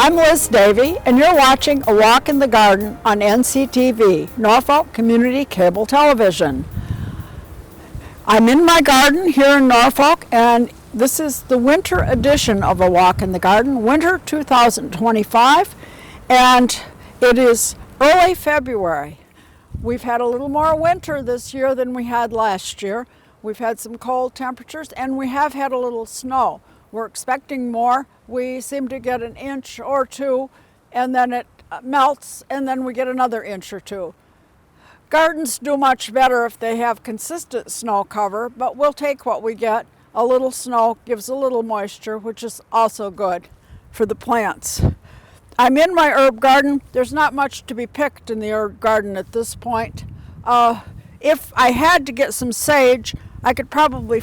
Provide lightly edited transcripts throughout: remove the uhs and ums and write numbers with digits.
I'm Liz Davey, and you're watching A Walk in the Garden on NCTV, Norfolk Community Cable Television. I'm in my garden here in Norfolk, and this is the winter edition of A Walk in the Garden, winter 2025, and it is early February. We've had a little more winter this year than we had last year. We've had some cold temperatures, and we have had a little snow. We're expecting more. We seem to get an inch or two, and then it melts, and then we get another inch or two. Gardens do much better if they have consistent snow cover, but we'll take what we get. A little snow gives a little moisture, which is also good for the plants. I'm in my herb garden. There's not much to be picked in the herb garden at this point. If I had to get some sage, I could probably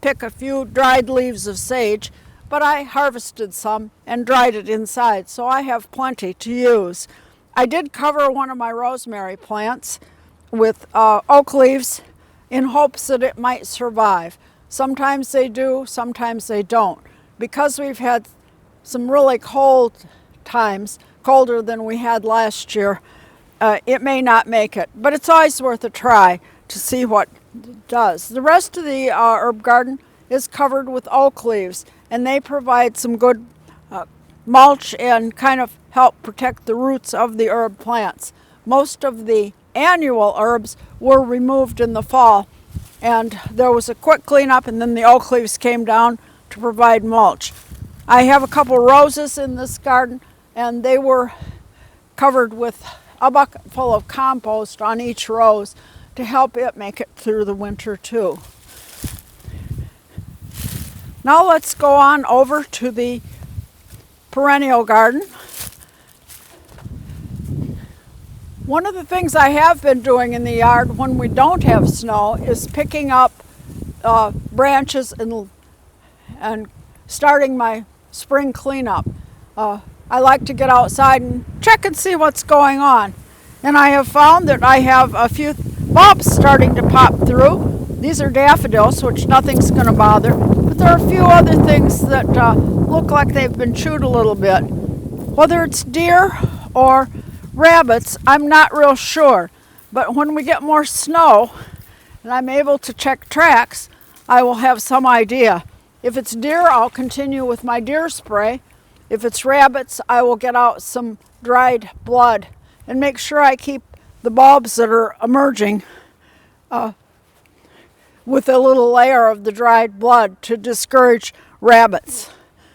pick a few dried leaves of sage, but I harvested some and dried it inside, so I have plenty to use. I did cover one of my rosemary plants with oak leaves in hopes that it might survive. Sometimes they do, sometimes they don't. Because we've had some really cold times, colder than we had last year, it may not make it, but it's always worth a try to see what it does. The rest of the herb garden is covered with oak leaves, and they provide some good mulch and kind of help protect the roots of the herb plants. Most of the annual herbs were removed in the fall, and there was a quick cleanup, and then the oak leaves came down to provide mulch. I have a couple roses in this garden, and they were covered with a bucket full of compost on each rose to help it make it through the winter too. Now let's go on over to the perennial garden. One of the things I have been doing in the yard when we don't have snow is picking up branches and starting my spring cleanup. I like to get outside and check and see what's going on. And I have found that I have a few bulbs starting to pop through. These are daffodils, which nothing's going to bother. But there are a few other things that look like they've been chewed a little bit. Whether it's deer or rabbits, I'm not real sure. But when we get more snow and I'm able to check tracks, I will have some idea. If it's deer, I'll continue with my deer spray. If it's rabbits, I will get out some dried blood and make sure I keep the bulbs that are emerging with a little layer of the dried blood to discourage rabbits.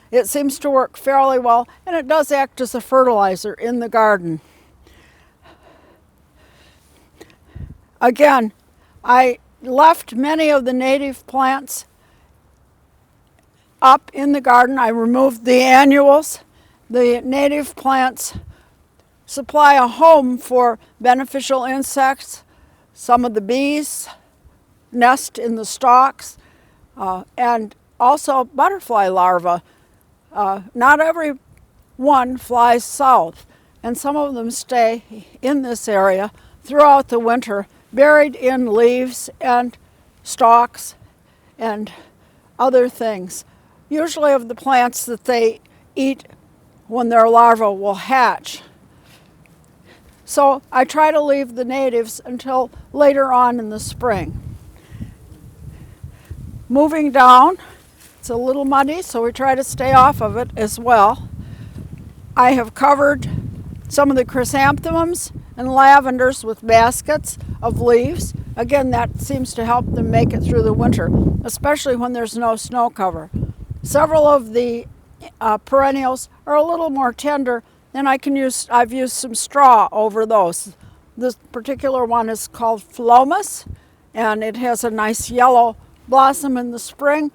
It seems to work fairly well, and it does act as a fertilizer in the garden. Again, I left many of the native plants up in the garden. I removed the annuals. The native plants supply a home for beneficial insects. Some of the bees nest in the stalks, and also butterfly larvae. Not every one flies south, and some of them stay in this area throughout the winter, buried in leaves and stalks and other things, usually of the plants that they eat when their larvae will hatch. So I try to leave the natives until later on in the spring. Moving down, it's a little muddy, so we try to stay off of it as well. I have covered some of the chrysanthemums and lavenders with baskets of leaves. Again, that seems to help them make it through the winter, especially when there's no snow cover. Several of the perennials are a little more tender, and I've used some straw over those. This particular one is called Phlomis, and it has a nice yellow blossom in the spring,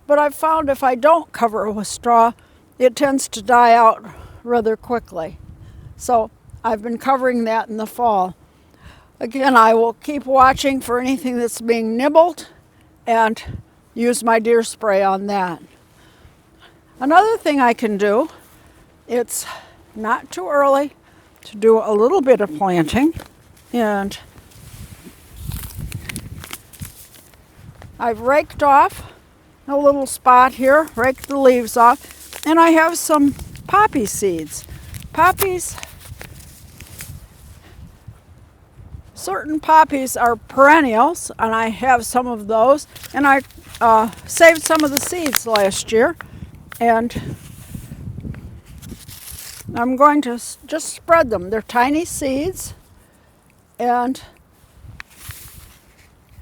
but I've found if I don't cover it with straw, it tends to die out rather quickly. So I've been covering that in the fall. Again, I will keep watching for anything that's being nibbled and use my deer spray on that. Another thing I can do, it's not too early to do a little bit of planting, and I've raked off a little spot here, raked the leaves off, and I have some poppy seeds. Poppies, certain poppies are perennials, and I have some of those, and I saved some of the seeds last year, and I'm going to just spread them. They're tiny seeds, and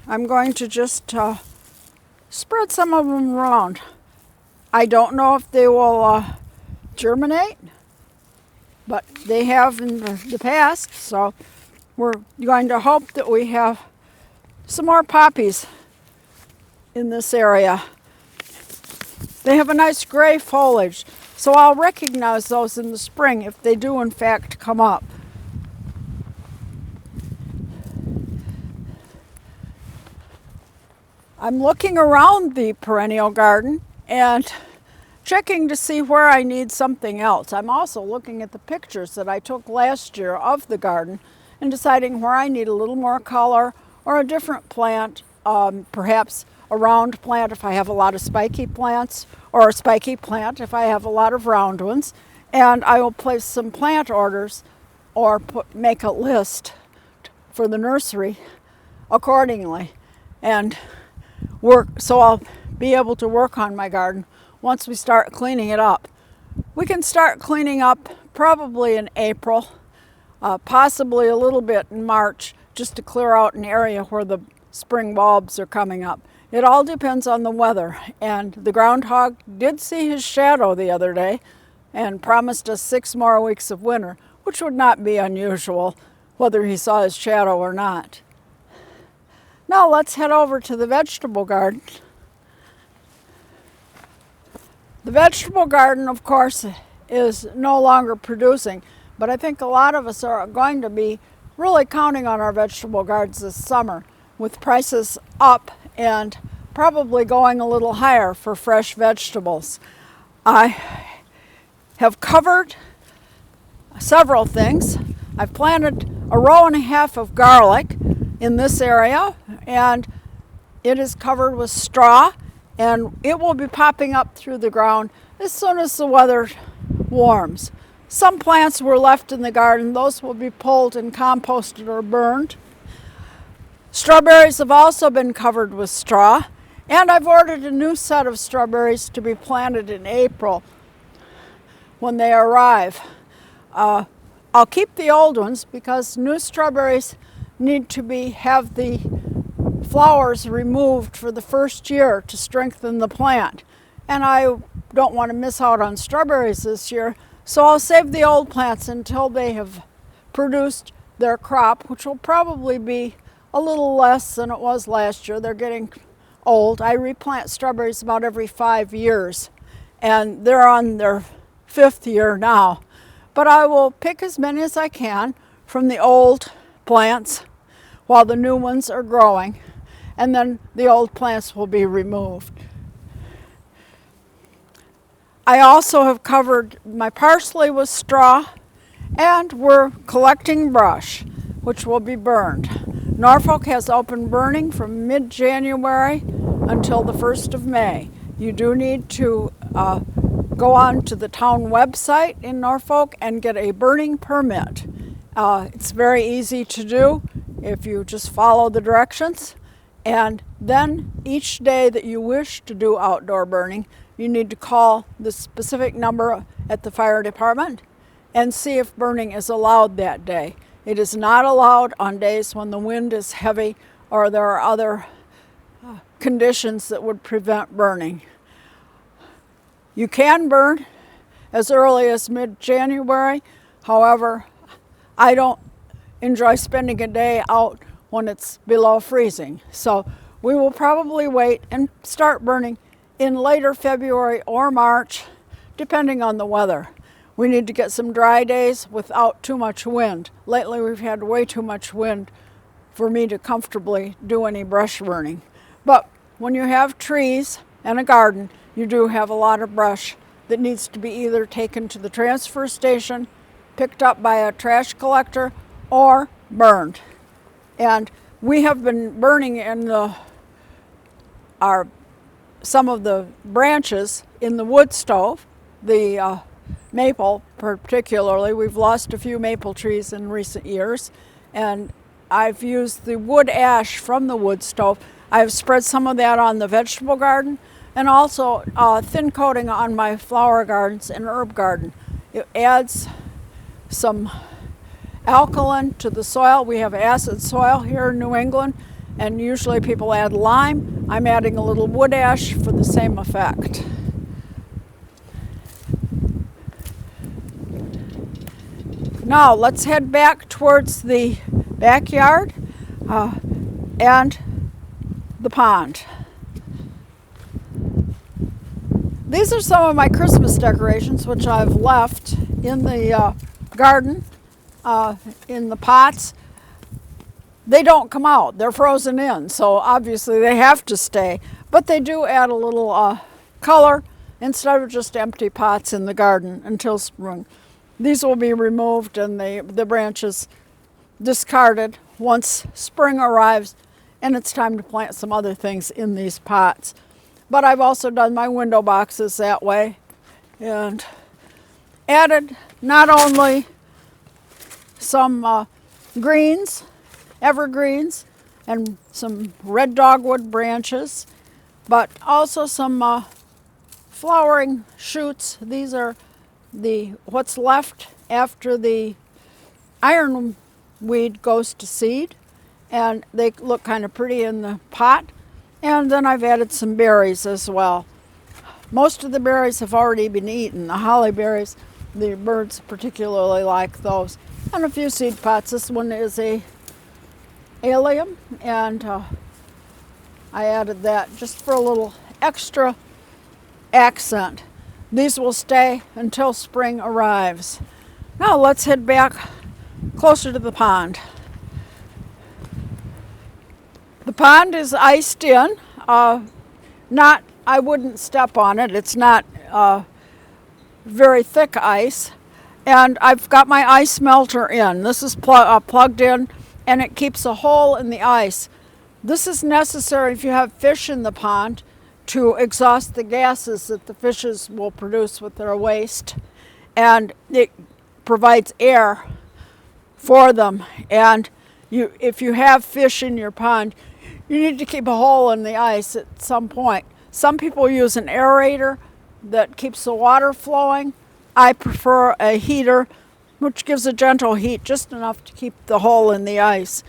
I'm going to just spread some of them around. I don't know if they will germinate, but they have in the past, so we're going to hope that we have some more poppies in this area. They have a nice gray foliage, so I'll recognize those in the spring if they do in fact come up. I'm looking around the perennial garden and checking to see where I need something else. I'm also looking at the pictures that I took last year of the garden and deciding where I need a little more color or a different plant, perhaps a round plant if I have a lot of spiky plants, or a spiky plant if I have a lot of round ones. And I will place some plant orders or make a list for the nursery accordingly and work, so I'll be able to work on my garden once we start cleaning it up. We can start cleaning up probably in April, possibly a little bit in March, just to clear out an area where the spring bulbs are coming up. It all depends on the weather, and the groundhog did see his shadow the other day and promised us 6 more weeks of winter, which would not be unusual whether he saw his shadow or not. Now let's head over to the vegetable garden. The vegetable garden, of course, is no longer producing, but I think a lot of us are going to be really counting on our vegetable gardens this summer, with prices up and probably going a little higher for fresh vegetables. I have covered several things. I've planted 1.5 rows of garlic in this area, and it is covered with straw, and it will be popping up through the ground as soon as the weather warms. Some plants were left in the garden. Those will be pulled and composted or burned. Strawberries have also been covered with straw, and I've ordered a new set of strawberries to be planted in April when they arrive. I'll keep the old ones because new strawberries need to have the flowers removed for the first year to strengthen the plant. And I don't want to miss out on strawberries this year, so I'll save the old plants until they have produced their crop, which will probably be a little less than it was last year. They're getting old. I replant strawberries about every 5 years, and they're on their 5th year now. But I will pick as many as I can from the old plants while the new ones are growing, and then the old plants will be removed. I also have covered my parsley with straw, and we're collecting brush, which will be burned. Norfolk has open burning from mid-January until the 1st of May. You do need to go on to the town website in Norfolk and get a burning permit. It's very easy to do if you just follow the directions. And then each day that you wish to do outdoor burning, you need to call the specific number at the fire department and see if burning is allowed that day. It is not allowed on days when the wind is heavy or there are other conditions that would prevent burning. You can burn as early as mid-January. However, I don't enjoy spending a day out when it's below freezing. So we will probably wait and start burning in later February or March, depending on the weather. We need to get some dry days without too much wind. Lately we've had way too much wind for me to comfortably do any brush burning. But when you have trees and a garden, you do have a lot of brush that needs to be either taken to the transfer station, picked up by a trash collector, or burned. And we have been burning in some of the branches in the wood stove. The maple particularly. We've lost a few maple trees in recent years, and I've used the wood ash from the wood stove. I've spread some of that on the vegetable garden and also thin coating on my flower gardens and herb garden. It adds some alkaline to the soil. We have acid soil here in New England, and usually people add lime. I'm adding a little wood ash for the same effect. Now let's head back towards the backyard and the pond. These are some of my Christmas decorations, which I've left in the garden, in the pots. They don't come out, they're frozen in, so obviously they have to stay, but they do add a little color instead of just empty pots in the garden until spring. These will be removed and the branches discarded once spring arrives and it's time to plant some other things in these pots. But I've also done my window boxes that way and added not only some greens, evergreens, and some red dogwood branches, but also some flowering shoots. These are what's left after the ironweed goes to seed, and they look kind of pretty in the pot. And then I've added some berries as well. Most of the berries have already been eaten. The holly berries, the birds particularly like those. And a few seed pots. This one is a allium, and I added that just for a little extra accent. These will stay until spring arrives. Now let's head back closer to the pond. The pond is iced in. I wouldn't step on it. It's not very thick ice. And I've got my ice melter in. This is plugged in, and it keeps a hole in the ice. This is necessary if you have fish in the pond to exhaust the gases that the fishes will produce with their waste. And it provides air for them. And if you have fish in your pond, you need to keep a hole in the ice at some point. Some people use an aerator that keeps the water flowing. I prefer a heater, which gives a gentle heat, just enough to keep the hole in the ice.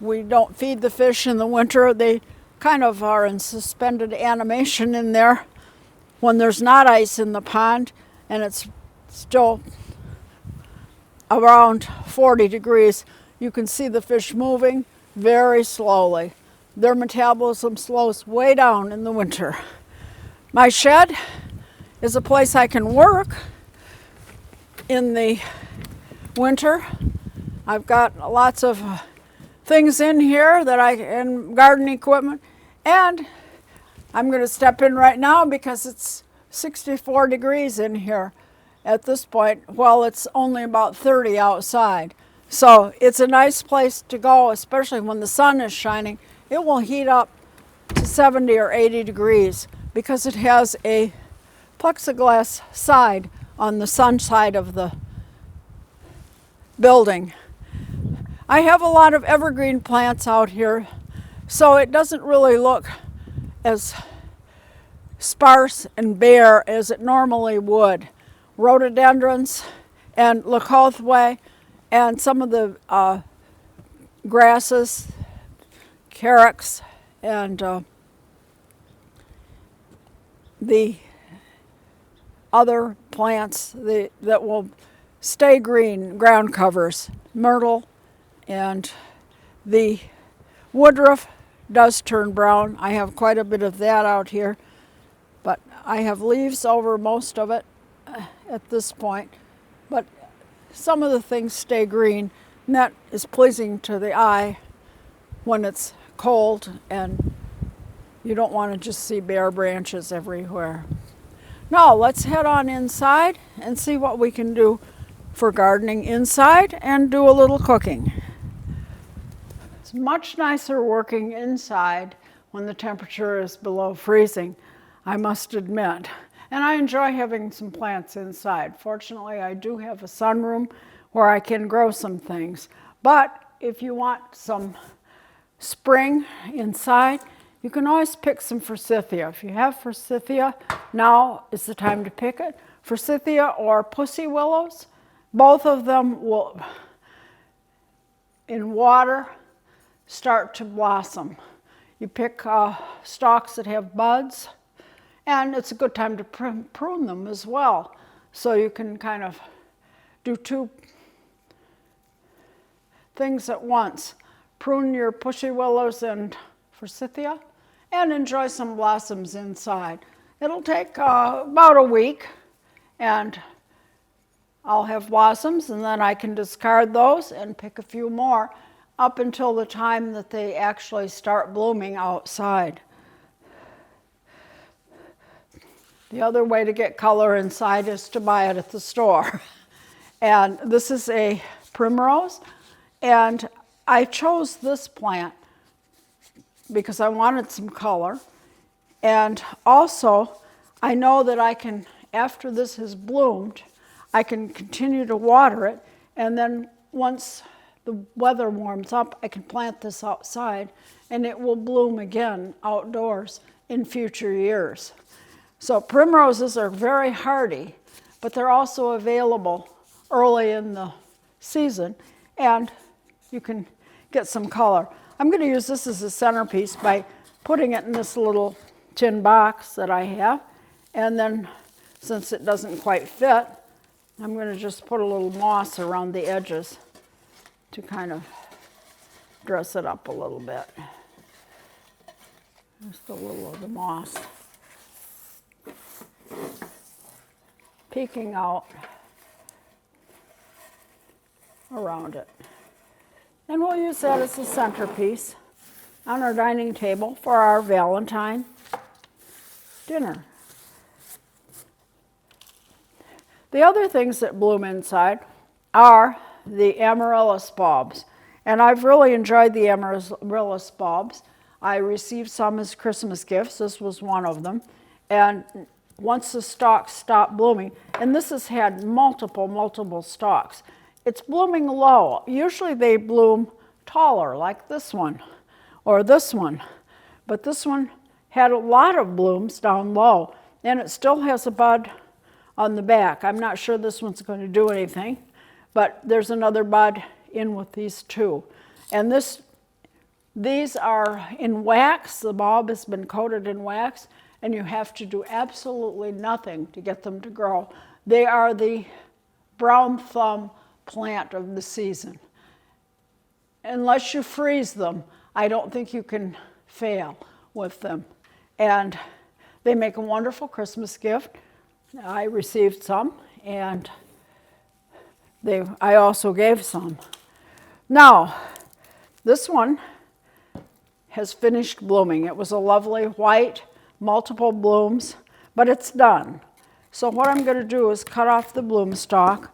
We don't feed the fish in the winter. They kind of are in suspended animation in there when there's not ice in the pond and it's still around 40 degrees. You can see the fish moving very slowly. Their metabolism slows way down in the winter. My shed is a place I can work in the winter. I've got lots of things in here and garden equipment, and I'm going to step in right now because it's 64 degrees in here at this point, while it's only about 30 outside. So it's a nice place to go, especially when the sun is shining. It will heat up to 70 or 80 degrees because it has a plexiglass side on the sun side of the building. I have a lot of evergreen plants out here, so it doesn't really look as sparse and bare as it normally would. Rhododendrons and leucothwae and some of the grasses, carex, and the other plants that will stay green, ground covers, myrtle, and the woodruff does turn brown. I have quite a bit of that out here, but I have leaves over most of it at this point. But some of the things stay green, and that is pleasing to the eye when it's cold and you don't want to just see bare branches everywhere. Now let's head on inside and see what we can do for gardening inside and do a little cooking. It's much nicer working inside when the temperature is below freezing, I must admit. And I enjoy having some plants inside. Fortunately, I do have a sunroom where I can grow some things. But if you want some spring inside, you can always pick some forsythia. If you have forsythia, now is the time to pick it. Forsythia or pussy willows, both of them will, in water, start to blossom. You pick stalks that have buds, and it's a good time to prune them as well. So you can kind of do two things at once. Prune your pussy willows and forsythia and enjoy some blossoms inside. It'll take about a week, and I'll have blossoms, and then I can discard those and pick a few more up until the time that they actually start blooming outside. The other way to get color inside is to buy it at the store. And this is a primrose, and I chose this plant because I wanted some color. And also, I know that I can, after this has bloomed, I can continue to water it, and then once the weather warms up, I can plant this outside, and it will bloom again outdoors in future years. So primroses are very hardy, but they're also available early in the season, and you can get some color. I'm going to use this as a centerpiece by putting it in this little tin box that I have, and then since it doesn't quite fit, I'm going to just put a little moss around the edges to kind of dress it up a little bit. Just a little of the moss peeking out around it. And we'll use that as a centerpiece on our dining table for our Valentine dinner. The other things that bloom inside are the amaryllis bulbs. And I've really enjoyed the amaryllis bulbs. I received some as Christmas gifts. This was one of them. And once the stalks stop blooming, and this has had multiple stalks, it's blooming low. Usually they bloom taller, like this one or this one. But this one had a lot of blooms down low, and it still has a bud on the back. I'm not sure this one's going to do anything, but there's another bud in with these two. And these are in wax. The bulb has been coated in wax, and you have to do absolutely nothing to get them to grow. They are the brown thumb plant of the season. Unless you freeze them, I don't think you can fail with them. And they make a wonderful Christmas gift. I received some, and I also gave some. Now, this one has finished blooming. It was a lovely white, multiple blooms, but it's done. So what I'm going to do is cut off the bloom stalk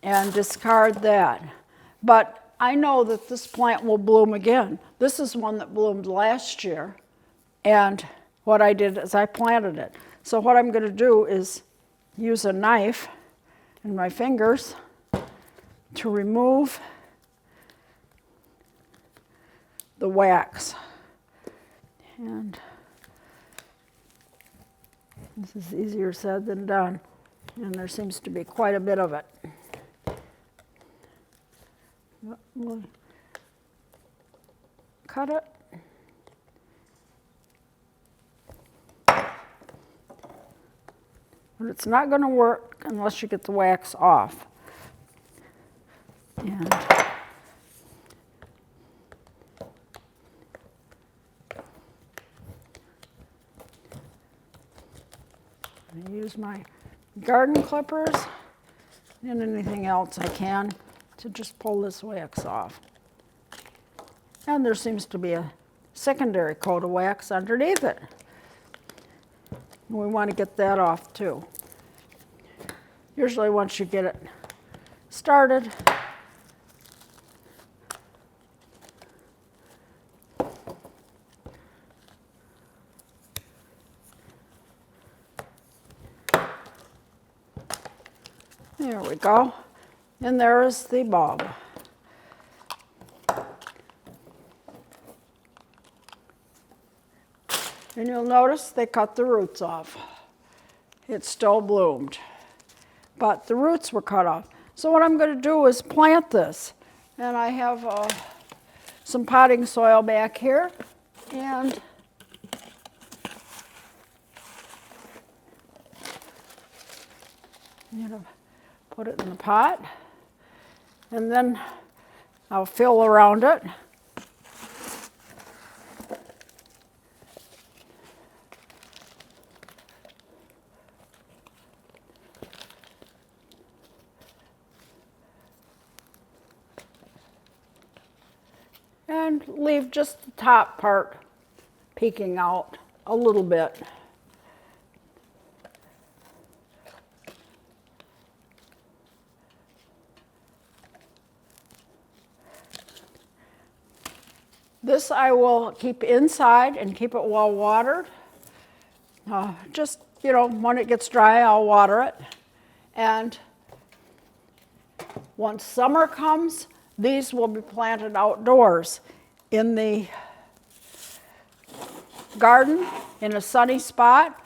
and discard that. But I know that this plant will bloom again. This is one that bloomed last year, and what I did is I planted it. So what I'm going to do is use a knife and my fingers to remove the wax. And this is easier said than done, and there seems to be quite a bit of it. We'll cut it. But it's not going to work unless you get the wax off. And I use my garden clippers and anything else I can to just pull this wax off. And there seems to be a secondary coat of wax underneath it. We want to get that off too. Usually once you get it started, There we go. And there is the bulb. And you'll notice they cut the roots off. It still bloomed, but the roots were cut off. So what I'm going to do is plant this. And I have some potting soil back here. And put it in the pot. And then I'll fill around it. And leave just the top part peeking out a little bit. This I will keep inside and keep it well watered. Just, when it gets dry, I'll water it. And once summer comes, these will be planted outdoors in the garden in a sunny spot.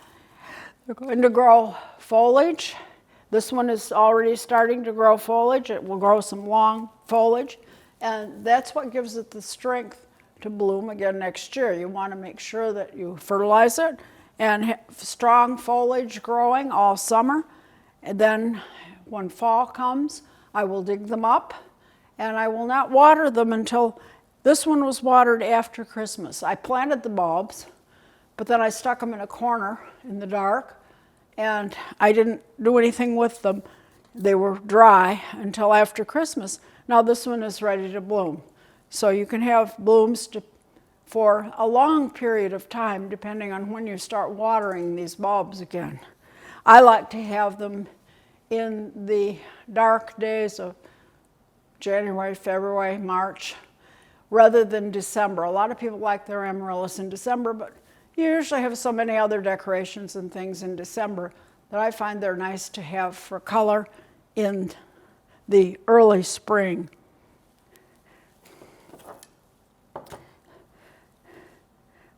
They're going to grow foliage. This one is already starting to grow foliage. It will grow some long foliage. And that's what gives it the strength to bloom again next year. You want to make sure that you fertilize it and have strong foliage growing all summer. And then when fall comes, I will dig them up. And I will not water them until, this one was watered after Christmas. I planted the bulbs, but then I stuck them in a corner in the dark, and I didn't do anything with them. They were dry until after Christmas. Now this one is ready to bloom. So you can have blooms for a long period of time, depending on when you start watering these bulbs again. I like to have them in the dark days of January, February, March, rather than December. A lot of people like their amaryllis in December, but you usually have so many other decorations and things in December that I find they're nice to have for color in the early spring.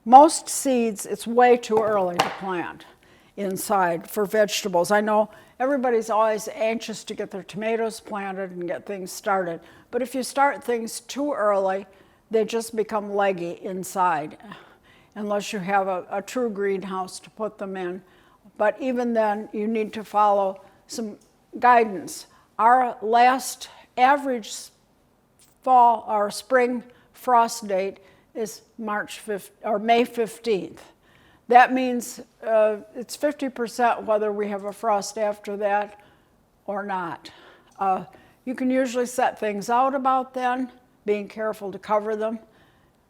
Most seeds, it's way too early to plant inside for vegetables. I know everybody's always anxious to get their tomatoes planted and get things started. But if you start things too early, they just become leggy inside, unless you have a true greenhouse to put them in. But even then, you need to follow some guidance. Our last average fall or spring frost date is May 15th. That means it's 50% whether we have a frost after that or not. You can usually set things out about then, being careful to cover them,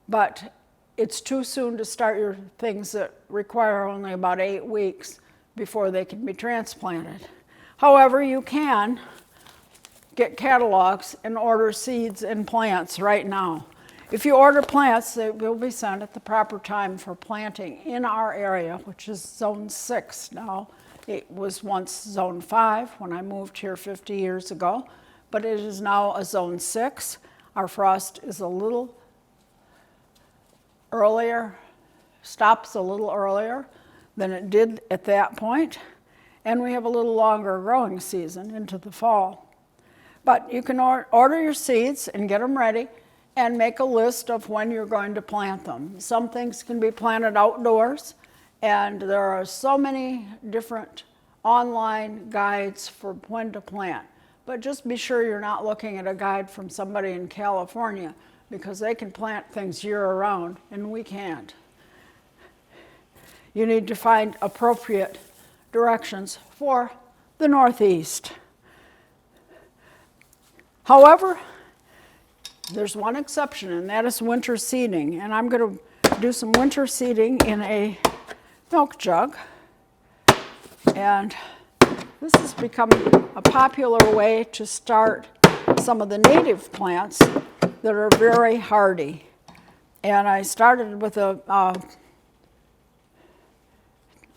but it's too soon to start your things that require only about 8 weeks before they can be transplanted. However, you can get catalogs and order seeds and plants right now. If you order plants, they will be sent at the proper time for planting in our area, which is Zone 6 now. It was once Zone 5 when I moved here 50 years ago, but it is now a Zone 6. Our frost is a little earlier, stops a little earlier than it did at that point, and we have a little longer growing season into the fall. But you can order your seeds and get them ready, and make a list of when you're going to plant them. Some things can be planted outdoors, and there are so many different online guides for when to plant. But just be sure you're not looking at a guide from somebody in California, because they can plant things year-round, and we can't. You need to find appropriate directions for the Northeast. However, there's one exception, and that is winter seeding. And I'm going to do some winter seeding in a milk jug. And this has become a popular way to start some of the native plants that are very hardy. And I started with a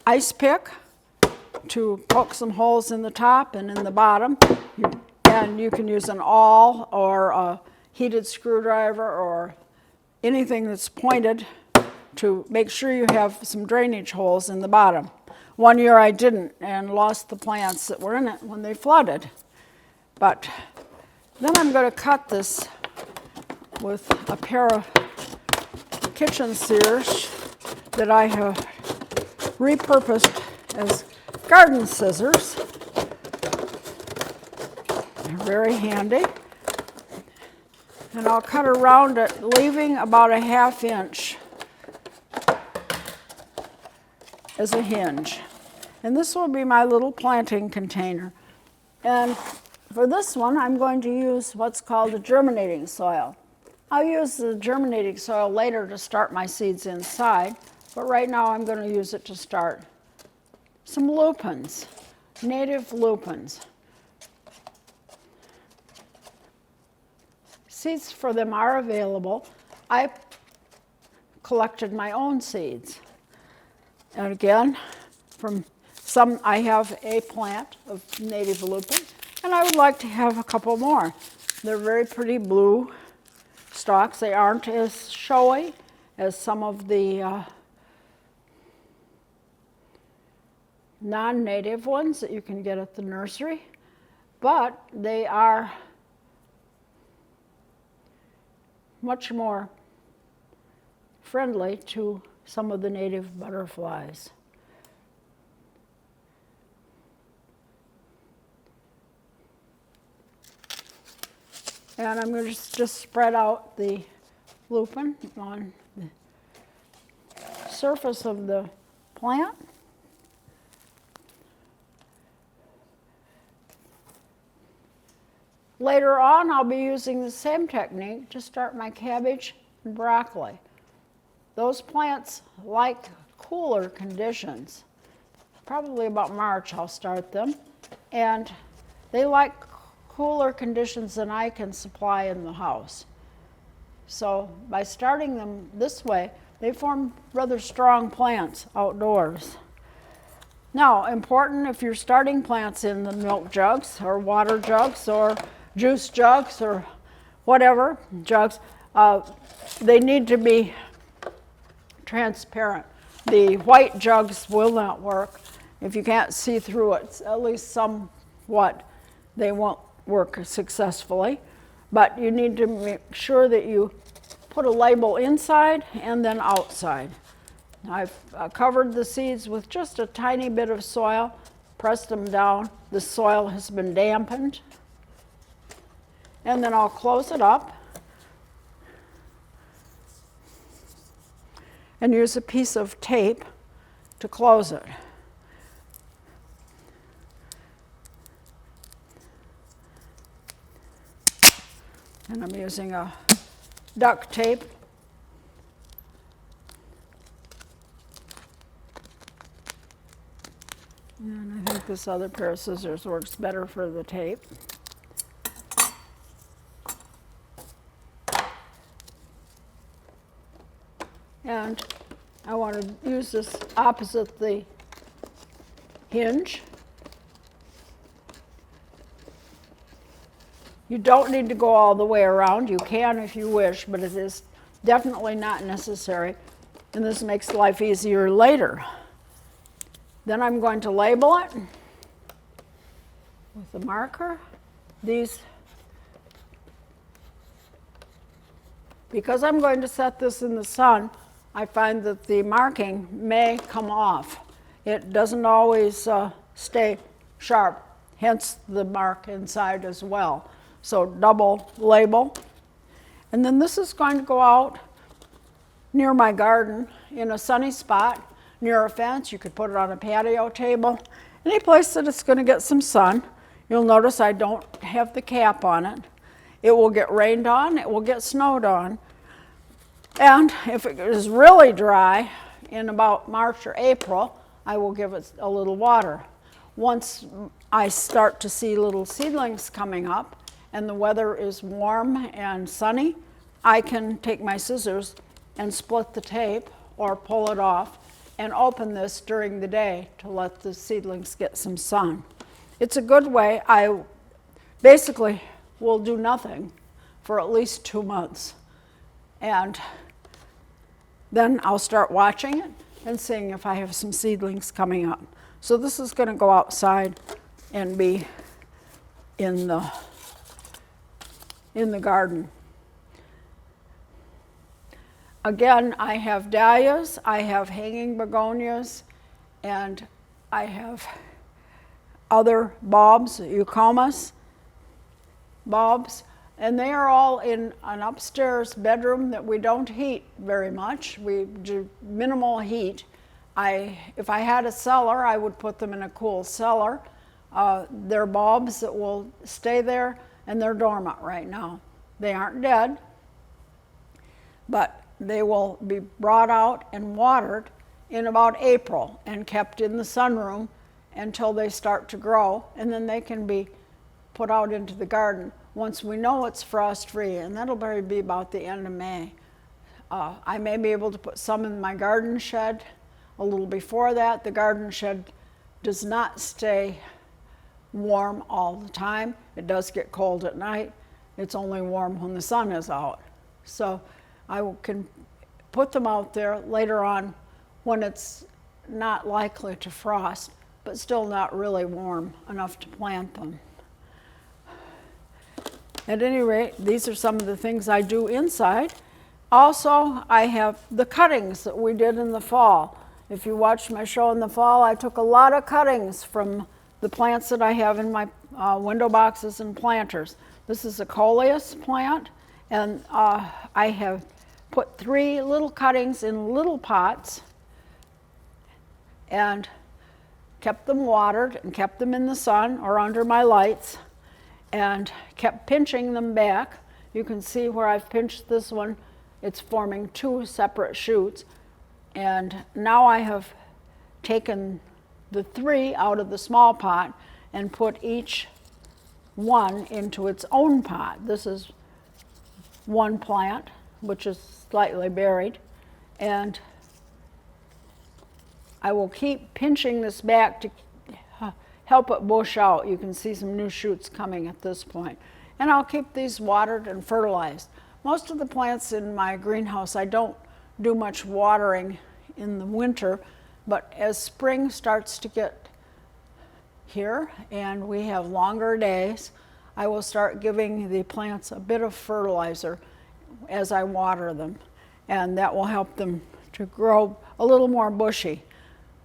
ice pick to poke some holes in the top and in the bottom. And you can use an awl or a heated screwdriver or anything that's pointed to make sure you have some drainage holes in the bottom. One year I didn't and lost the plants that were in it when they flooded. But then I'm going to cut this with a pair of kitchen shears that I have repurposed as garden scissors. They're very handy. And I'll cut around it, leaving about a 1/2 inch as a hinge. And this will be my little planting container. And for this one, I'm going to use what's called a germinating soil. I'll use the germinating soil later to start my seeds inside, but right now I'm going to use it to start some lupins, native lupins. Seeds for them are available. I collected my own seeds. And again, from some, I have a plant of native lupin, and I would like to have a couple more. They're very pretty blue stalks. They aren't as showy as some of the non-native ones that you can get at the nursery, but they are much more friendly to some of the native butterflies. And I'm going to just spread out the lupin on the surface of the plant. Later on, I'll be using the same technique to start my cabbage and broccoli. Those plants like cooler conditions. Probably about March I'll start them. And they like cooler conditions than I can supply in the house. So by starting them this way, they form rather strong plants outdoors. Now, important if you're starting plants in the milk jugs or water jugs or juice jugs or whatever jugs, they need to be transparent. The white jugs will not work. If you can't see through it, at least somewhat, they won't work successfully. But you need to make sure that you put a label inside and then outside. I've covered the seeds with just a tiny bit of soil, pressed them down. The soil has been dampened. And then I'll close it up and use a piece of tape to close it. And I'm using a duct tape. And I think this other pair of scissors works better for the tape. And I want to use this opposite the hinge. You don't need to go all the way around. You can if you wish, but it is definitely not necessary. And this makes life easier later. Then I'm going to label it with a marker. Because I'm going to set this in the sun, I find that the marking may come off. It doesn't always stay sharp, hence the mark inside as well. So double label. And then this is going to go out near my garden in a sunny spot, near a fence. You could put it on a patio table, any place that it's going to get some sun. You'll notice I don't have the cap on it. It will get rained on, it will get snowed on. And if it is really dry in about March or April, I will give it a little water. Once I start to see little seedlings coming up and the weather is warm and sunny, I can take my scissors and split the tape or pull it off and open this during the day to let the seedlings get some sun. It's a good way. I basically will do nothing for at least 2 months. And then I'll start watching it and seeing if I have some seedlings coming up. So this is going to go outside and be in the garden. Again, I have dahlias, I have hanging begonias, and I have other bulbs, eucomas bulbs, and they are all in an upstairs bedroom that we don't heat very much. We do minimal heat. If I had a cellar, I would put them in a cool cellar. They're bulbs that will stay there, and they're dormant right now. They aren't dead, but they will be brought out and watered in about April and kept in the sunroom until they start to grow, and then they can be put out into the garden once we know it's frost-free, and that'll probably be about the end of May. I may be able to put some in my garden shed a little before that. The garden shed does not stay warm all the time. It does get cold at night. It's only warm when the sun is out. So I can put them out there later on when it's not likely to frost, but still not really warm enough to plant them. At any rate, these are some of the things I do inside. Also, I have the cuttings that we did in the fall. If you watched my show in the fall, I took a lot of cuttings from the plants that I have in my window boxes and planters. This is a coleus plant, and I have put 3 little cuttings in little pots and kept them watered and kept them in the sun or under my lights and kept pinching them back. You can see where I've pinched this one. It's forming 2 separate shoots. And now I have taken the 3 out of the small pot and put each one into its own pot. This is one plant, which is slightly buried, and I will keep pinching this back to help it bush out. You can see some new shoots coming at this point. And I'll keep these watered and fertilized. Most of the plants in my greenhouse, I don't do much watering in the winter, but as spring starts to get here and we have longer days, I will start giving the plants a bit of fertilizer as I water them, and that will help them to grow a little more bushy.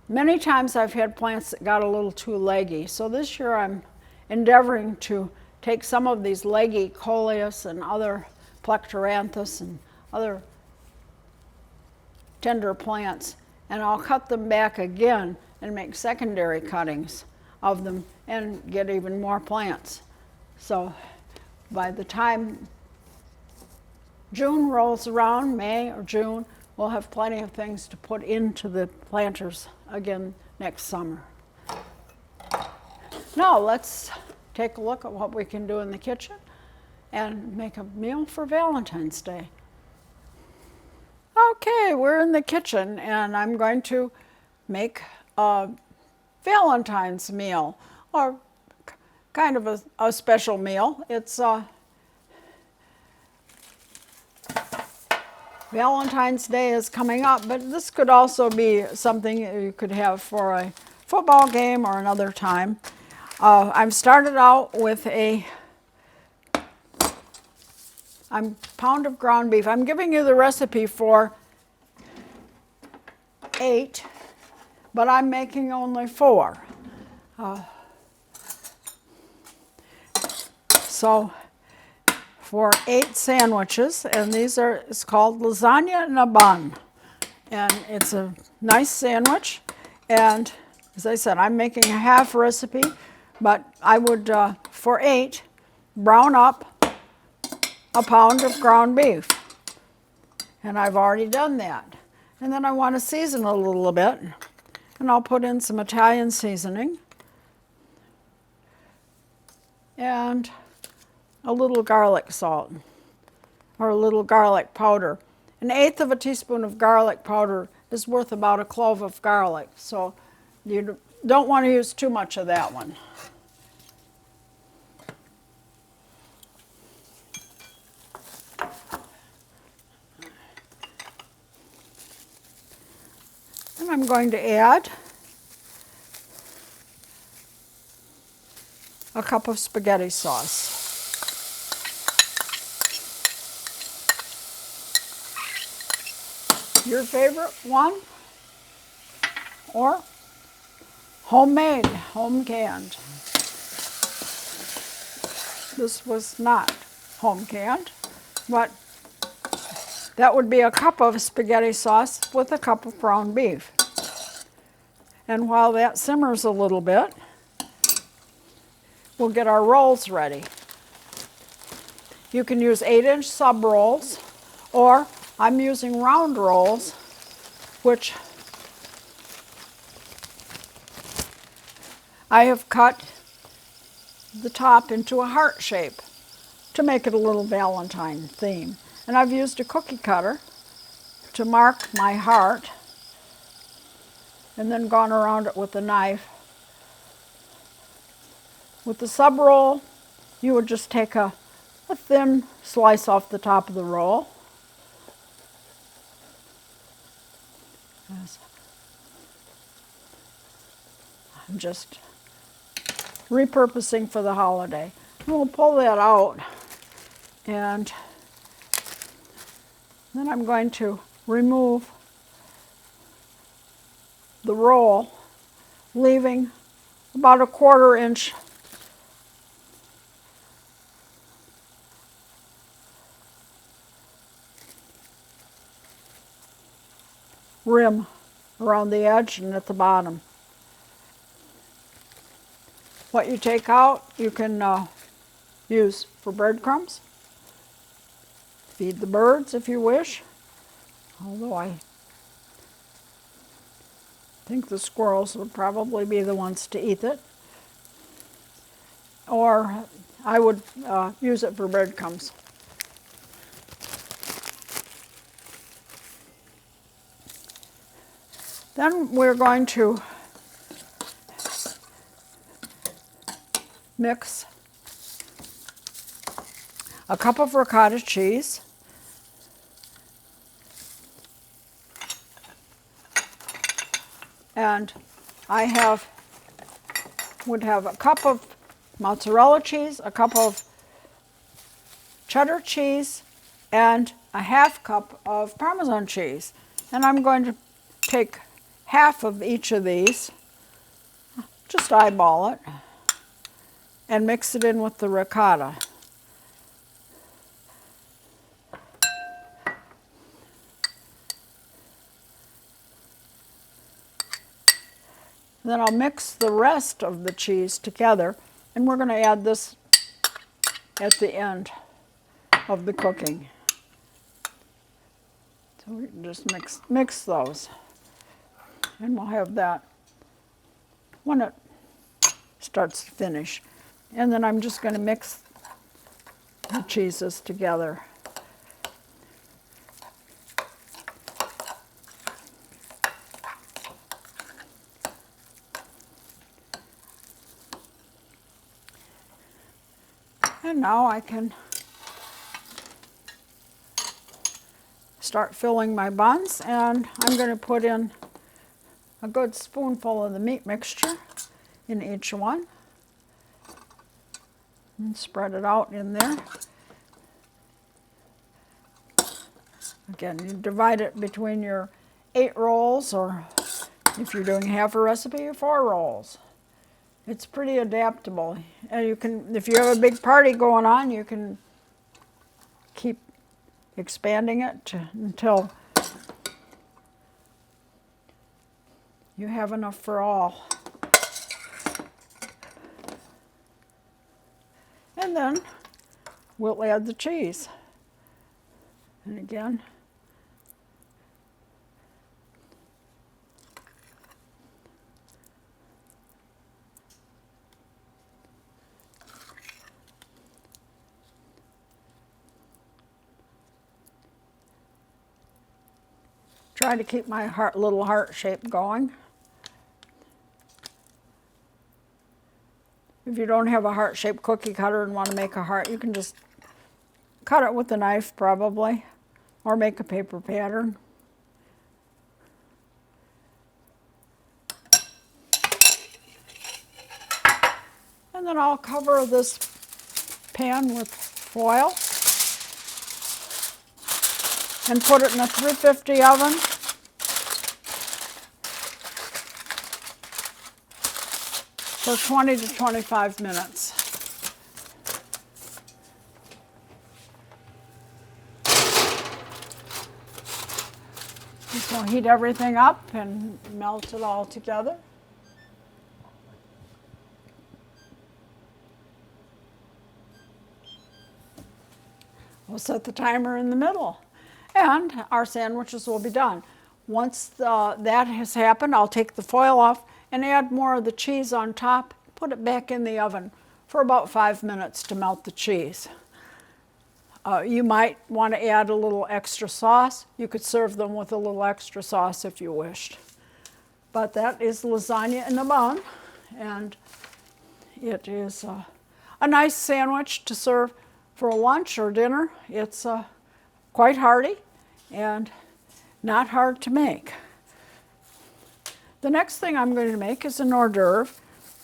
Many times I've had plants that got a little too leggy, so this year I'm endeavoring to take some of these leggy coleus and other plectranthus and other tender plants, and I'll cut them back again and make secondary cuttings of them and get even more plants. So by the time June rolls around, May or June, we'll have plenty of things to put into the planters again next summer. Now let's take a look at what we can do in the kitchen and make a meal for Valentine's Day. Okay, we're in the kitchen and I'm going to make a Valentine's meal, or kind of a special meal. It's Valentine's Day is coming up, but this could also be something you could have for a football game or another time. I've started out with a pound of ground beef. I'm giving you the recipe for 8, but I'm making only 4. So for 8 sandwiches, and it's called lasagna in a bun. And it's a nice sandwich. And as I said, I'm making a half recipe, but I would, for 8, brown up a pound of ground beef. And I've already done that. And then I want to season a little bit, and I'll put in some Italian seasoning and a little garlic salt or a little garlic powder. 1/8 of a teaspoon of garlic powder is worth about a clove of garlic. So you don't want to use too much of that one. And I'm going to add a cup of spaghetti sauce. Your favorite one, or homemade, home canned. This was not home canned, but that would be a cup of spaghetti sauce with a cup of ground beef. And while that simmers a little bit, we'll get our rolls ready. You can use 8-inch sub rolls, or I'm using round rolls, which I have cut the top into a heart shape to make it a little Valentine theme. And I've used a cookie cutter to mark my heart and then gone around it with a knife. With the sub roll, you would just take a thin slice off the top of the roll. I'm just repurposing for the holiday. And we'll pull that out, and then I'm going to remove the roll, leaving about a 1/4 inch rim around the edge and at the bottom. What you take out, you can use for breadcrumbs. Feed the birds if you wish, although I think the squirrels would probably be the ones to eat it. Or I would use it for breadcrumbs. Then we're going to mix a cup of ricotta cheese, and I would have a cup of mozzarella cheese, a cup of cheddar cheese, and a 1/2 cup of Parmesan cheese. And I'm going to take half of each of these, just eyeball it, and mix it in with the ricotta. Then I'll mix the rest of the cheese together, and we're going to add this at the end of the cooking. So we can just mix those, and we'll have that when it starts to finish. And then I'm just going to mix the cheeses together. And now I can start filling my buns, and I'm going to put in a good spoonful of the meat mixture in each one and spread it out in there. Again, you divide it between your 8 rolls, or if you're doing half a recipe, 4 rolls. It's pretty adaptable. And you can, if you have a big party going on, you can keep expanding it until you have enough for all. And then we'll add the cheese. And again, try to keep my little heart shape going. If you don't have a heart-shaped cookie cutter and want to make a heart, you can just cut it with a knife probably, or make a paper pattern. And then I'll cover this pan with foil and put it in a 350 oven. For 20 to 25 minutes. Just going to heat everything up and melt it all together. We'll set the timer in the middle, and our sandwiches will be done. Once that has happened, I'll take the foil off and add more of the cheese on top, put it back in the oven for about 5 minutes to melt the cheese. You might want to add a little extra sauce. You could serve them with a little extra sauce if you wished. But that is lasagna in a bun, and it is a nice sandwich to serve for lunch or dinner. It's quite hearty and not hard to make. The next thing I'm going to make is an hors d'oeuvre,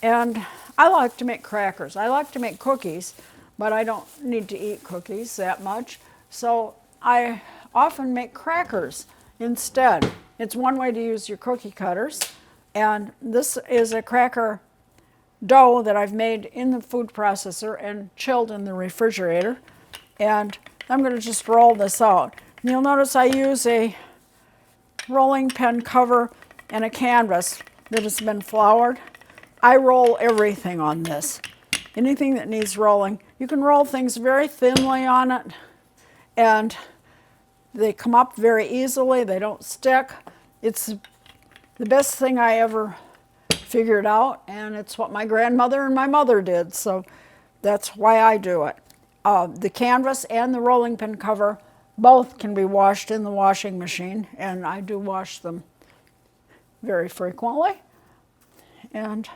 and I like to make crackers. I like to make cookies, but I don't need to eat cookies that much, so I often make crackers instead. It's one way to use your cookie cutters, and this is a cracker dough that I've made in the food processor and chilled in the refrigerator, and I'm going to just roll this out. And you'll notice I use a rolling pin cover and a canvas that has been floured. I roll everything on this. Anything that needs rolling. You can roll things very thinly on it, and they come up very easily. They don't stick. It's the best thing I ever figured out, and it's what my grandmother and my mother did, so that's why I do it. The canvas and the rolling pin cover both can be washed in the washing machine, and I do wash them very frequently, and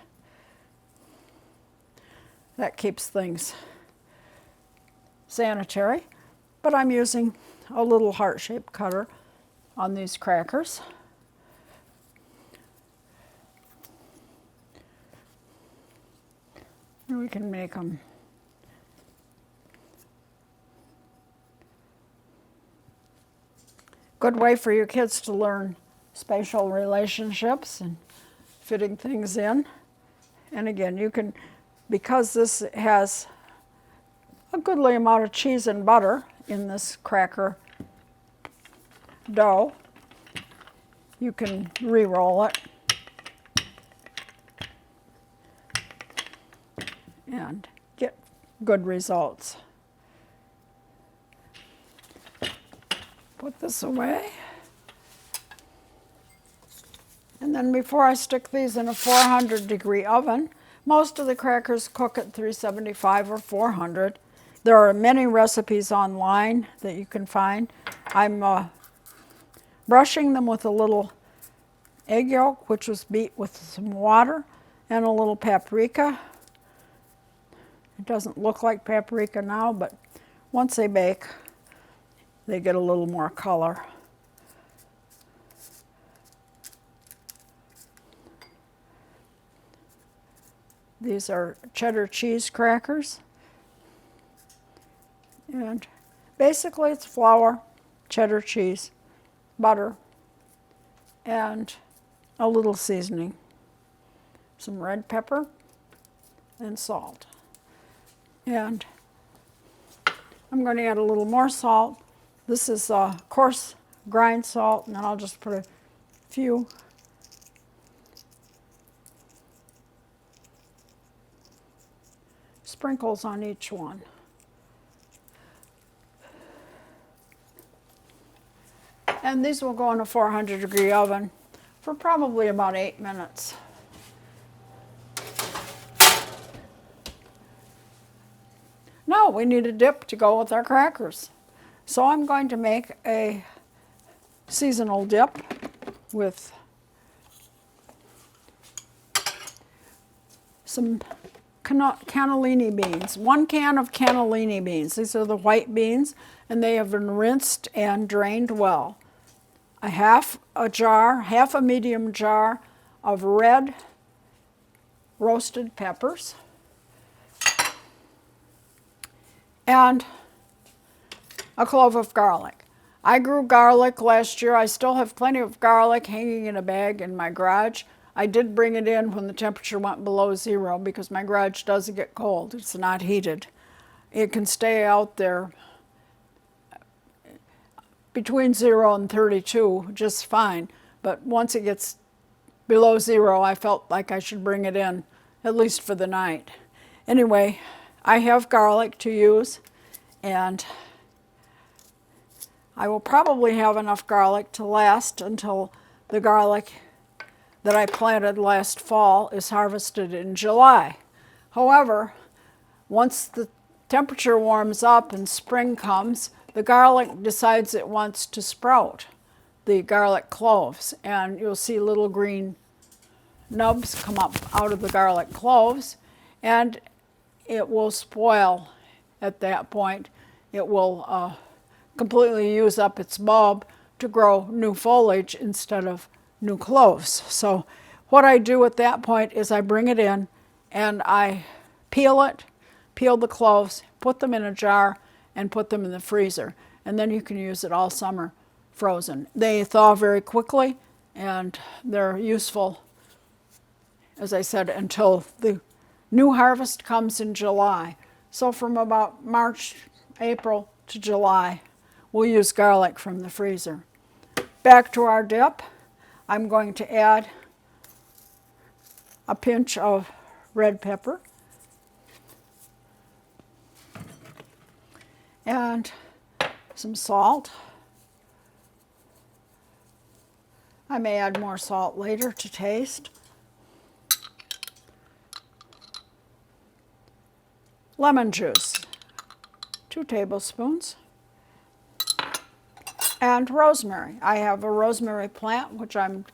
that keeps things sanitary. But I'm using a little heart-shaped cutter on these crackers. And we can make them good way for your kids to learn spatial relationships and fitting things in. And again, you can, because this has a goodly amount of cheese and butter in this cracker dough, you can re-roll it and get good results. Put this away. And then before I stick these in a 400-degree oven, most of the crackers cook at 375 or 400. There are many recipes online that you can find. I'm brushing them with a little egg yolk, which was beat with some water, and a little paprika. It doesn't look like paprika now, but once they bake, they get a little more color. These are cheddar cheese crackers. And basically it's flour, cheddar cheese, butter, and a little seasoning. Some red pepper and salt. And I'm going to add a little more salt. This is coarse grind salt, and then I'll just put a few sprinkles on each one. And these will go in a 400-degree oven for probably about 8 minutes. Now we need a dip to go with our crackers. So I'm going to make a seasonal dip with some cannellini beans. 1 can of cannellini beans. These are the white beans, and they have been rinsed and drained well. Half a medium jar of red roasted peppers, and a clove of garlic. I grew garlic last year. I still have plenty of garlic hanging in a bag in my garage. I did bring it in when the temperature went below 0 because my garage doesn't get cold. It's not heated. It can stay out there between 0 and 32 just fine, but once it gets below 0, I felt like I should bring it in, at least for the night. Anyway, I have garlic to use, and I will probably have enough garlic to last until the garlic that I planted last fall is harvested in July. However, once the temperature warms up and spring comes, the garlic decides it wants to sprout, the garlic cloves, and you'll see little green nubs come up out of the garlic cloves, and it will spoil at that point. It will completely use up its bulb to grow new foliage instead of new cloves. So what I do at that point is I bring it in and I peel the cloves, put them in a jar, and put them in the freezer. And then you can use it all summer frozen. They thaw very quickly, and they're useful, as I said, until the new harvest comes in July. So from about March, April to July, we'll use garlic from the freezer. Back to our dip, I'm going to add a pinch of red pepper and some salt. I may add more salt later to taste. Lemon juice, 2 tablespoons. And rosemary. I have a rosemary plant which I'm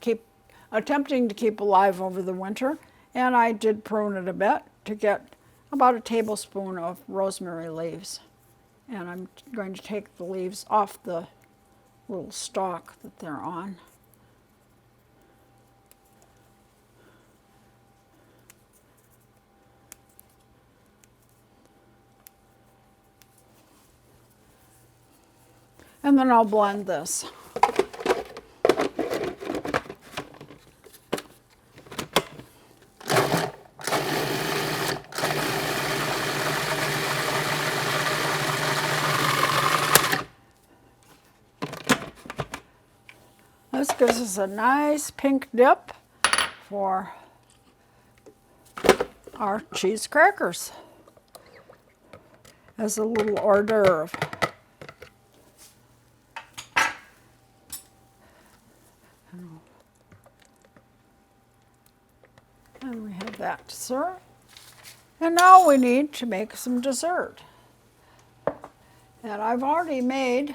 attempting to keep alive over the winter, and I did prune it a bit to get about a tablespoon of rosemary leaves. And I'm going to take the leaves off the little stalk that they're on. And then I'll blend this. This gives us a nice pink dip for our cheese crackers as a little hors d'oeuvre. And we have that to serve. And now we need to make some dessert. And I've already made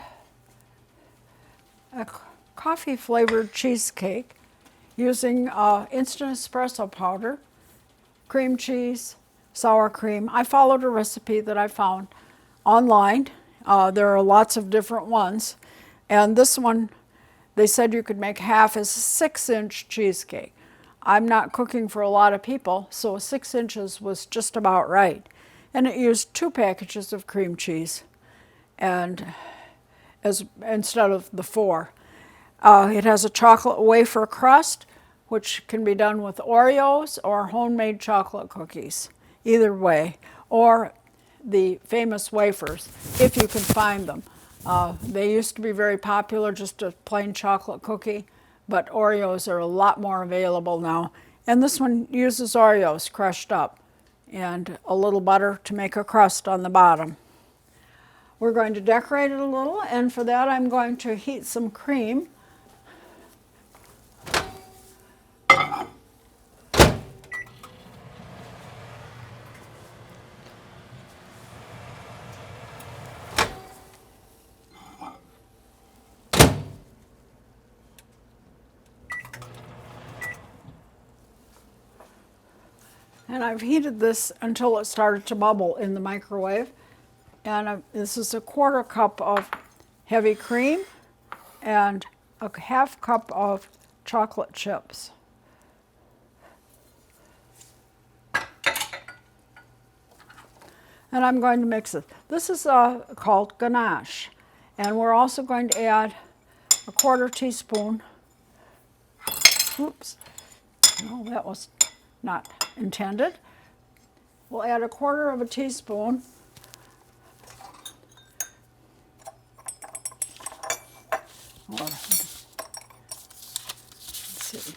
a coffee flavored cheesecake using instant espresso powder, cream cheese, sour cream. I followed a recipe that I found online. There are lots of different ones. And this one, they said you could make half as a 6-inch cheesecake. I'm not cooking for a lot of people, so 6 inches was just about right. And it used 2 packages of cream cheese and instead of the 4. It has a chocolate wafer crust, which can be done with Oreos or homemade chocolate cookies, either way, or the famous wafers, if you can find them. They used to be very popular, just a plain chocolate cookie, but Oreos are a lot more available now. And this one uses Oreos crushed up and a little butter to make a crust on the bottom. We're going to decorate it a little, and for that I'm going to heat some cream. And I've heated this until it started to bubble in the microwave. And this is a 1/4 cup of heavy cream and a 1/2 cup of chocolate chips. And I'm going to mix it. This is called ganache. And we're also going to add a 1/4 teaspoon. Oops, no, that was not intended. We'll add a 1/4 teaspoon let's see,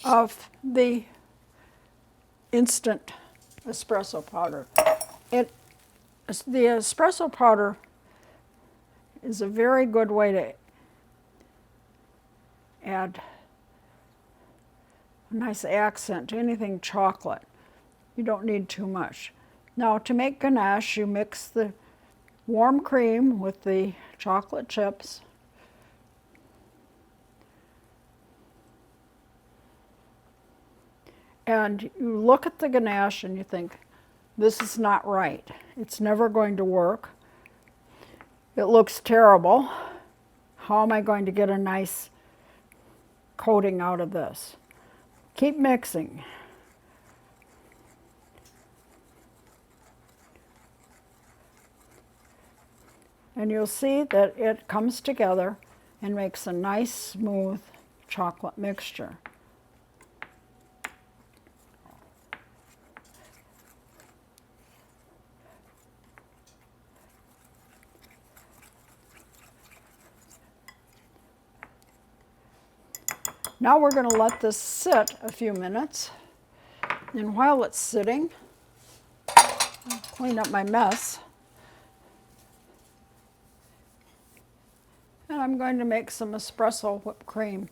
of the instant espresso powder. The espresso powder is a very good way to add a nice accent to anything chocolate. You don't need too much. Now to make ganache, you mix the warm cream with the chocolate chips. And you look at the ganache and you think, this is not right. It's never going to work. It looks terrible. How am I going to get a nice coating out of this? Keep mixing. And you'll see that it comes together and makes a nice smooth chocolate mixture. Now we're going to let this sit a few minutes, and while it's sitting, I'll clean up my mess. And I'm going to make some espresso whipped cream.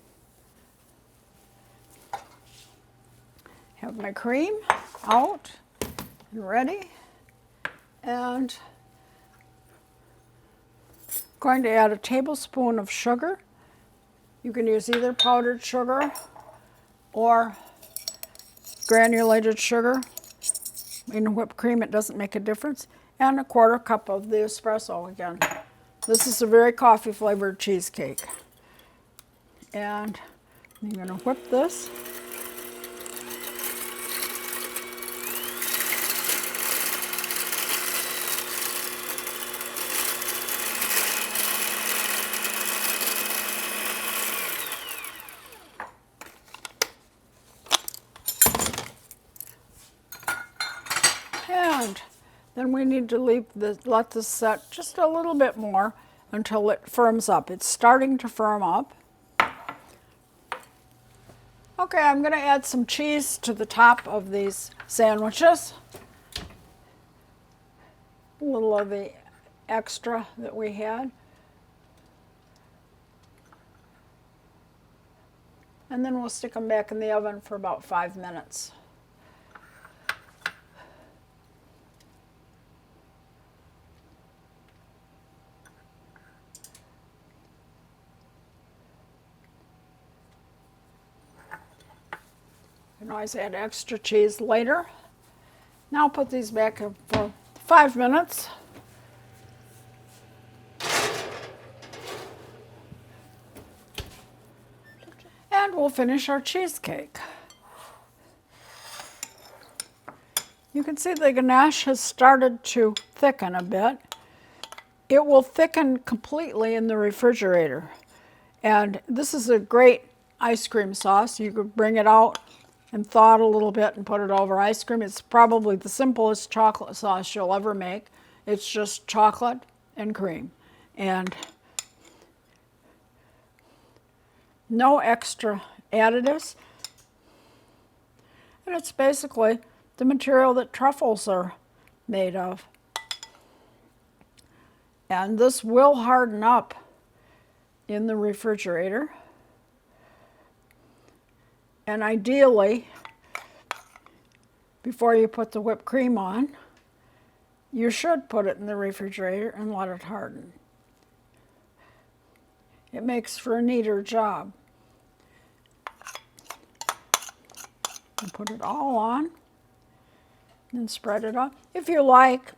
Have my cream out and ready, and going to add a tablespoon of sugar. You can use either powdered sugar or granulated sugar. In whipped cream, it doesn't make a difference. And a 1/4 cup of the espresso again. This is a very coffee flavored cheesecake. And I'm going to whip this. And then we need to let this set just a little bit more until it firms up. It's starting to firm up. Okay, I'm going to add some cheese to the top of these sandwiches. A little of the extra that we had. And then we'll stick them back in the oven for about 5 minutes. You can always add extra cheese later. Now I'll put these back in for 5 minutes. And we'll finish our cheesecake. You can see the ganache has started to thicken a bit. It will thicken completely in the refrigerator. And this is a great ice cream sauce. You could bring it out and thaw it a little bit and put it over ice cream. It's probably the simplest chocolate sauce you'll ever make. It's just chocolate and cream. And no extra additives. And it's basically the material that truffles are made of. And this will harden up in the refrigerator. And ideally, before you put the whipped cream on, you should put it in the refrigerator and let it harden. It makes for a neater job. And put it all on and spread it on. If you like,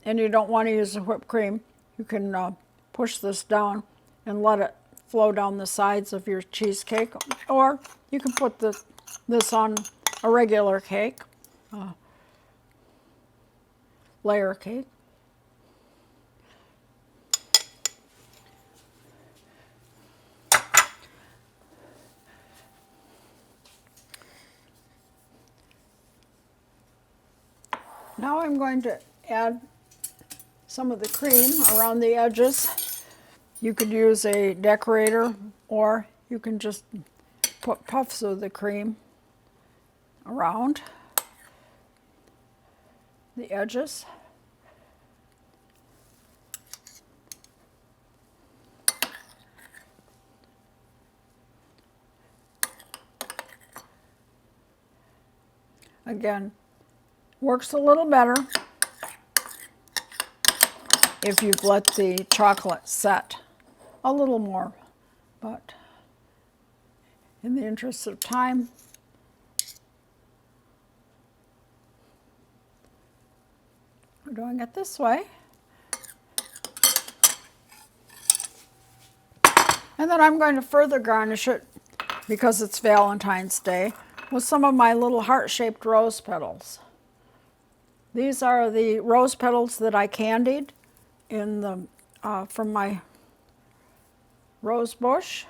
and you don't want to use the whipped cream, you can push this down and let it flow down the sides of your cheesecake, or you can put this on a regular cake, layer cake. Now I'm going to add some of the cream around the edges. You could use a decorator, or you can just put puffs of the cream around the edges. Again, works a little better if you've let the chocolate set a little more, but in the interest of time, we're doing it this way. And then I'm going to further garnish it, because it's Valentine's Day, with some of my little heart-shaped rose petals. These are the rose petals that I candied in the from my rose bush,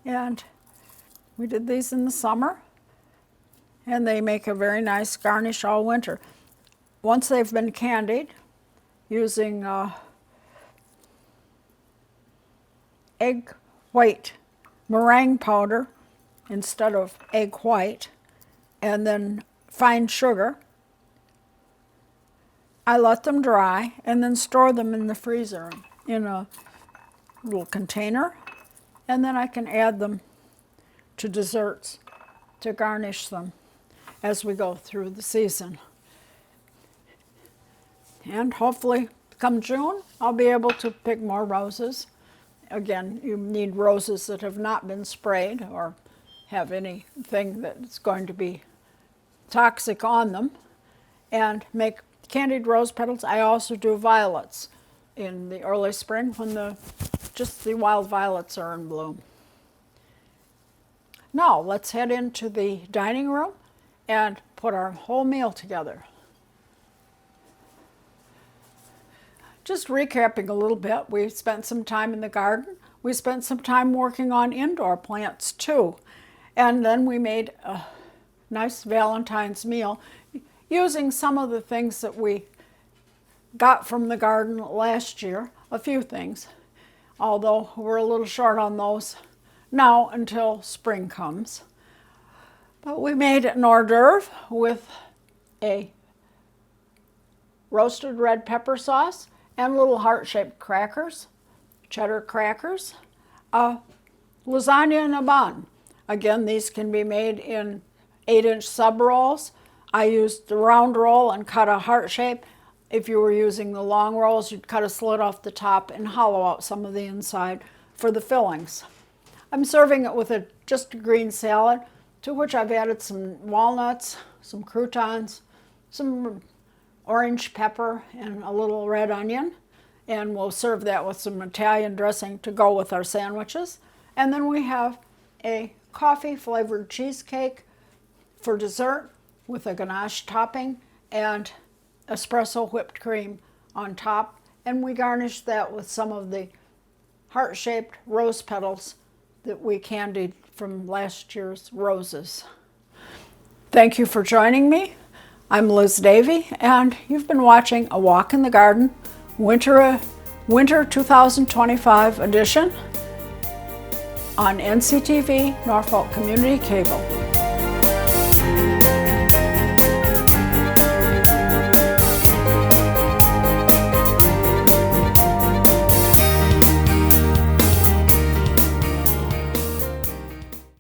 and we did these in the summer, and they make a very nice garnish all winter. Once they've been candied using egg white meringue powder instead of egg white, and then fine sugar, I let them dry and then store them in the freezer in a little container, and then I can add them to desserts to garnish them as we go through the season. And hopefully come June, I'll be able to pick more roses. Again, you need roses that have not been sprayed or have anything that's going to be toxic on them, and make candied rose petals. I also do violets in the early spring when just the wild violets are in bloom. Now let's head into the dining room and put our whole meal together. Just recapping a little bit, we spent some time in the garden. We spent some time working on indoor plants too. And then we made a nice Valentine's meal using some of the things that we got from the garden last year, a few things, although we're a little short on those now until spring comes. But we made an hors d'oeuvre with a roasted red pepper sauce and little heart-shaped crackers, cheddar crackers, lasagna in a bun. Again, these can be made in 8-inch sub rolls. I used the round roll and cut a heart shape. If you were using the long rolls, you'd cut a slit off the top and hollow out some of the inside for the fillings. I'm serving it with just a green salad, to which I've added some walnuts, some croutons, some orange pepper, and a little red onion. And we'll serve that with some Italian dressing to go with our sandwiches. And then we have a coffee-flavored cheesecake for dessert with a ganache topping and espresso whipped cream on top. And we garnish that with some of the heart-shaped rose petals that we candied from last year's roses. Thank you for joining me. I'm Liz Davey, and you've been watching A Walk in the Garden Winter 2025 edition on NCTV Norfolk Community Cable.